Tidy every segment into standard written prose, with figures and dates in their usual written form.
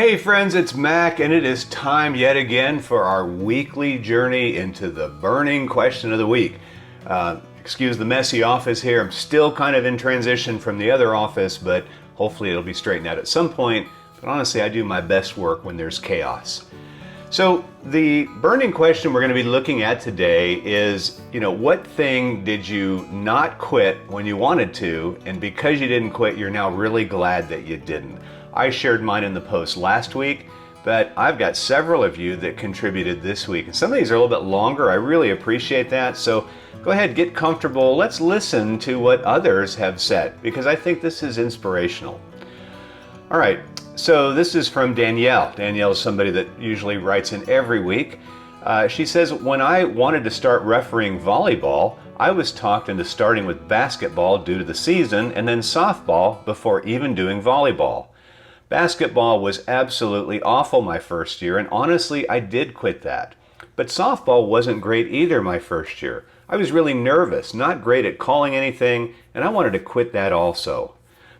Hey friends, it's Mac, and it is time yet again for our weekly journey into the burning question of the week. Excuse the messy office here. I'm still kind of in transition from the other office, but hopefully it'll be straightened out at some point. But honestly, I do my best work when there's chaos. So the burning question we're going to be looking at today is, what thing did you not quit when you wanted to, and because you didn't quit, you're now really glad that you didn't? I shared mine in the post last week, but I've got several of you that contributed this week. And some of these are a little bit longer. I really appreciate that. So go ahead, get comfortable. Let's listen to what others have said, because I think this is inspirational. All right, so this is from Danielle. Danielle is somebody that usually writes in every week. She says, when I wanted to start refereeing volleyball, I was talked into starting with basketball due to the season and then softball before even doing volleyball. Basketball was absolutely awful my first year, and honestly, I did quit that. But softball wasn't great either my first year. I was really nervous, not great at calling anything, and I wanted to quit that also.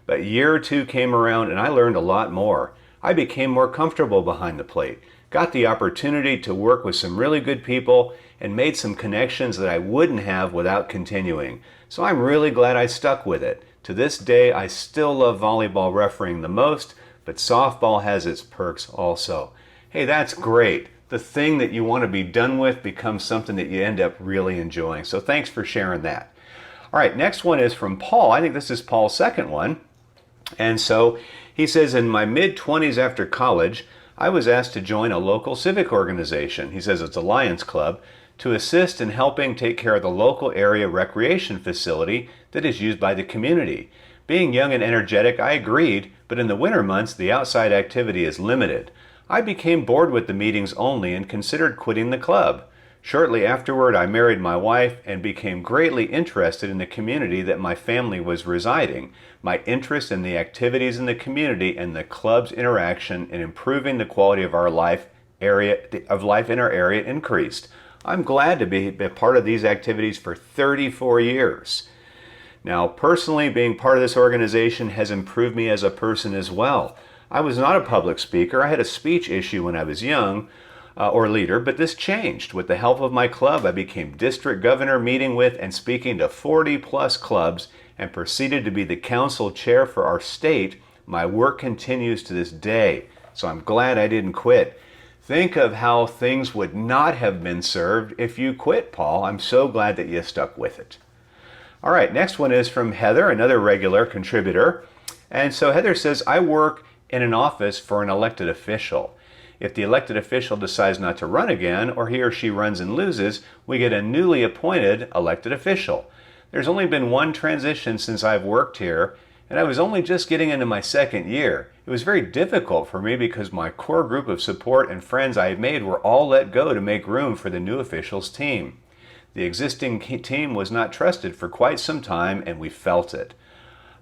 But year or two came around and I learned a lot more. I became more comfortable behind the plate, got the opportunity to work with some really good people, and made some connections that I wouldn't have without continuing. So I'm really glad I stuck with it. To this day, I still love volleyball refereeing the most, but softball has its perks also. Hey, that's great. The thing that you want to be done with becomes something that you end up really enjoying. So thanks for sharing that. All right, next one is from Paul. I think this is Paul's second one. And so he says, in my mid-20s after college, I was asked to join a local civic organization. He says it's a Lions Club, to assist in helping take care of the local area recreation facility that is used by the community. Being young and energetic, I agreed, but in the winter months, the outside activity is limited. I became bored with the meetings only and considered quitting the club. Shortly afterward, I married my wife and became greatly interested in the community that my family was residing. My interest in the activities in the community and the club's interaction in improving the quality of our life in our area increased. I'm glad to be a part of these activities for 34 years. Now, personally, being part of this organization has improved me as a person as well. I was not a public speaker. I had a speech issue when I was young, or leader, but this changed. With the help of my club, I became district governor, meeting with and speaking to 40 plus clubs, and proceeded to be the council chair for our state. My work continues to this day, so I'm glad I didn't quit. Think of how things would not have been served if you quit, Paul. I'm so glad that you stuck with it. All right, next one is from Heather, another regular contributor. And so Heather says, I work in an office for an elected official. If the elected official decides not to run again, or he or she runs and loses, we get a newly appointed elected official. There's only been one transition since I've worked here, and I was only just getting into my second year. It was very difficult for me because my core group of support and friends I had made were all let go to make room for the new official's team. The existing team was not trusted for quite some time, and we felt it.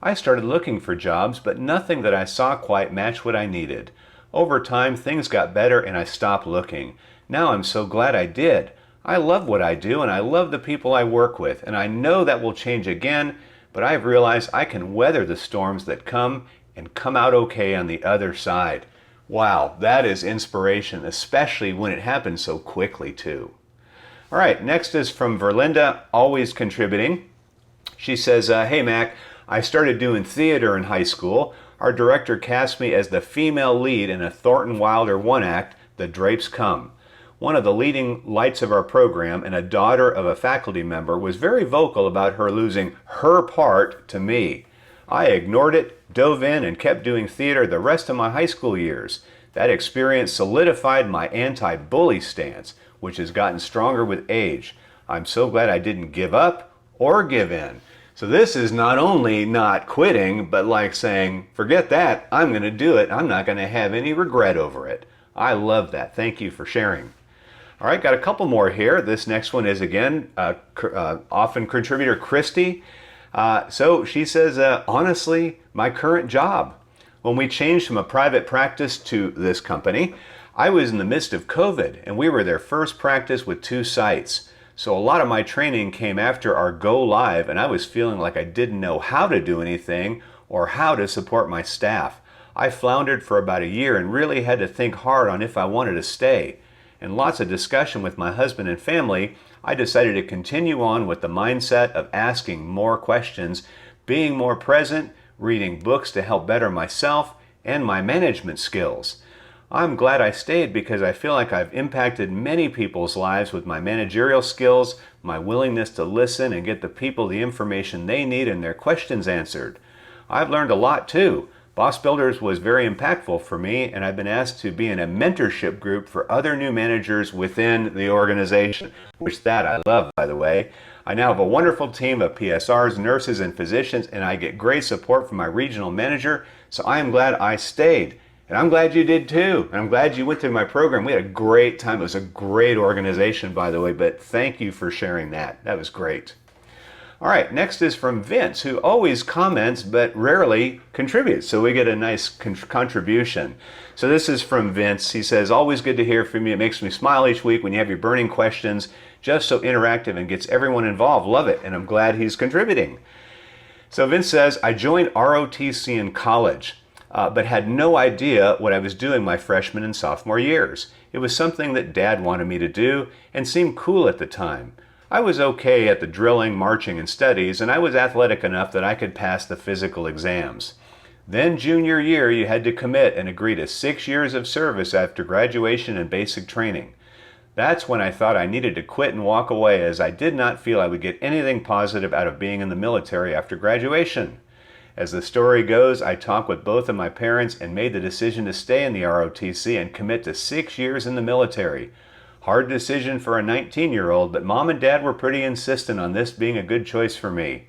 I started looking for jobs, but nothing that I saw quite matched what I needed. Over time, things got better and I stopped looking. Now I'm so glad I did. I love what I do and I love the people I work with, and I know that will change again, but I've realized I can weather the storms that come and come out okay on the other side. Wow, that is inspiration, especially when it happens so quickly too. All right, next is from Verlinda, always contributing. She says, hey Mac, I started doing theater in high school. Our director cast me as the female lead in a Thornton Wilder one-act, The Drapes Come. One of the leading lights of our program, and a daughter of a faculty member, was very vocal about her losing her part to me. I ignored it, dove in, and kept doing theater the rest of my high school years. That experience solidified my anti-bully stance, which has gotten stronger with age. I'm so glad I didn't give up or give in. So this is not only not quitting, but like saying, forget that, I'm going to do it. I'm not going to have any regret over it. I love that. Thank you for sharing. All right, got a couple more here. This next one is, again, often contributor Christy. So she says, honestly, my current job. When we changed from a private practice to this company, I was in the midst of COVID, and we were their first practice with 2 sites. So a lot of my training came after our go live, and I was feeling like I didn't know how to do anything or how to support my staff. I floundered for about a year and really had to think hard on if I wanted to stay. And lots of discussion with my husband and family, I decided to continue on with the mindset of asking more questions, being more present, reading books to help better myself and my management skills. I'm glad I stayed because I feel like I've impacted many people's lives with my managerial skills, my willingness to listen and get the people the information they need and their questions answered. I've learned a lot too. Boss Builders was very impactful for me, and I've been asked to be in a mentorship group for other new managers within the organization, which that I love, by the way. I now have a wonderful team of PSRs, nurses, and physicians, and I get great support from my regional manager, so I am glad I stayed. And I'm glad you did too. And I'm glad you went through my program. We had a great time. It was a great organization, by the way, but thank you for sharing that. That was great. All right, next is from Vince, who always comments but rarely contributes. So we get a nice contribution. So this is from Vince. He says, always good to hear from you. It makes me smile each week when you have your burning questions. Just so interactive and gets everyone involved. Love it. And I'm glad he's contributing. So Vince says, I joined ROTC in college. But had no idea what I was doing my freshman and sophomore years. It was something that Dad wanted me to do and seemed cool at the time. I was okay at the drilling, marching, and studies, and I was athletic enough that I could pass the physical exams. Then junior year, you had to commit and agree to 6 years of service after graduation and basic training. That's when I thought I needed to quit and walk away, as I did not feel I would get anything positive out of being in the military after graduation. As the story goes, I talked with both of my parents and made the decision to stay in the ROTC and commit to 6 years in the military. Hard decision for a 19-year-old, but Mom and Dad were pretty insistent on this being a good choice for me.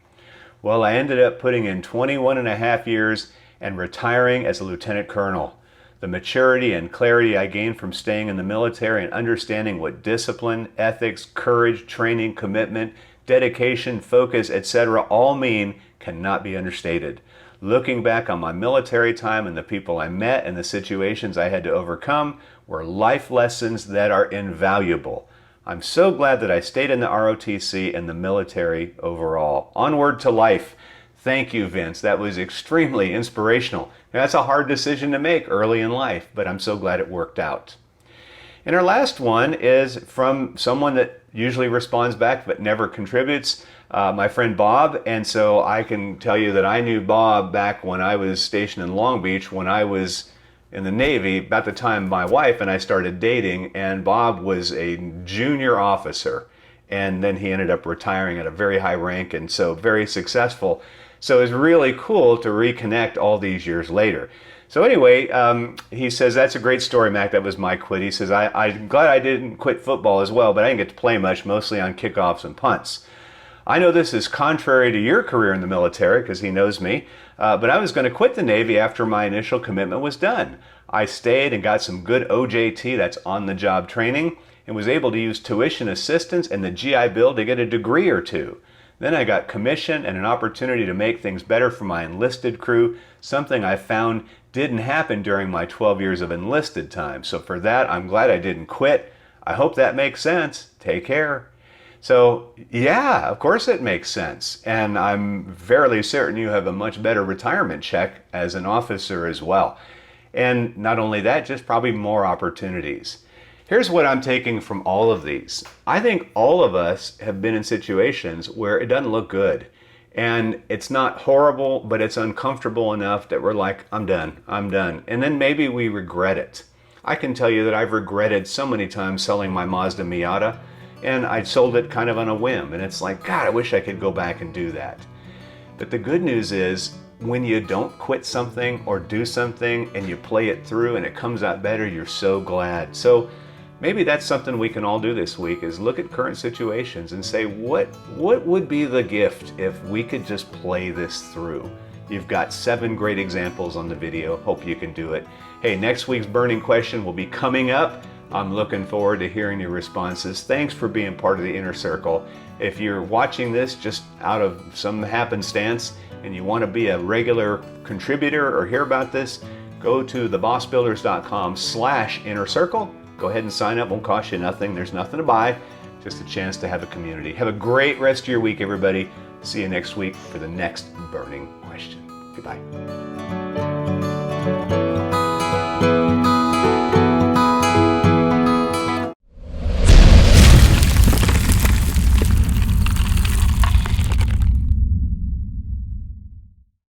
Well, I ended up putting in 21 and a half years and retiring as a lieutenant colonel. The maturity and clarity I gained from staying in the military and understanding what discipline, ethics, courage, training, commitment, dedication, focus, etc. all mean cannot be understated. Looking back on my military time and the people I met and the situations I had to overcome were life lessons that are invaluable. I'm so glad that I stayed in the ROTC and the military overall. Onward to life. Thank you, Vince. That was extremely inspirational. Now, that's a hard decision to make early in life, but I'm so glad it worked out. And our last one is from someone that usually responds back but never contributes, my friend Bob. And so I can tell you that I knew Bob back when I was stationed in Long Beach, when I was in the Navy, about the time my wife and I started dating, and Bob was a junior officer. And then he ended up retiring at a very high rank, and so very successful. So it's really cool to reconnect all these years later. So anyway, he says, that's a great story, Mac. That was my quit. He says, I'm glad I didn't quit football as well, but I didn't get to play much, mostly on kickoffs and punts. I know this is contrary to your career in the military, because he knows me, but I was going to quit the Navy after my initial commitment was done. I stayed and got some good OJT, that's on-the-job training, and was able to use tuition assistance and the GI Bill to get a degree or two. Then I got commission and an opportunity to make things better for my enlisted crew, something I found didn't happen during my 12 years of enlisted time. So for that, I'm glad I didn't quit. I hope that makes sense. Take care. So yeah, of course it makes sense. And I'm fairly certain you have a much better retirement check as an officer as well. And not only that, just probably more opportunities. Here's what I'm taking from all of these. I think all of us have been in situations where it doesn't look good. And it's not horrible, but it's uncomfortable enough that we're like, I'm done. And then maybe we regret it. I can tell you that I've regretted so many times selling my Mazda Miata, and I sold it kind of on a whim. And it's like, God, I wish I could go back and do that. But the good news is, when you don't quit something or do something and you play it through and it comes out better, you're so glad. So maybe that's something we can all do this week, is look at current situations and say, what would be the gift if we could just play this through? You've got 7 great examples on the video. Hope you can do it. Hey, next week's burning question will be coming up. I'm looking forward to hearing your responses. Thanks for being part of the Inner Circle. If you're watching this just out of some happenstance and you want to be a regular contributor or hear about this, go to thebossbuilders.com/inner circle. Go ahead and sign up. Won't cost you nothing. There's nothing to buy. Just a chance to have a community. Have a great rest of your week, everybody. See you next week for the next burning question. Goodbye.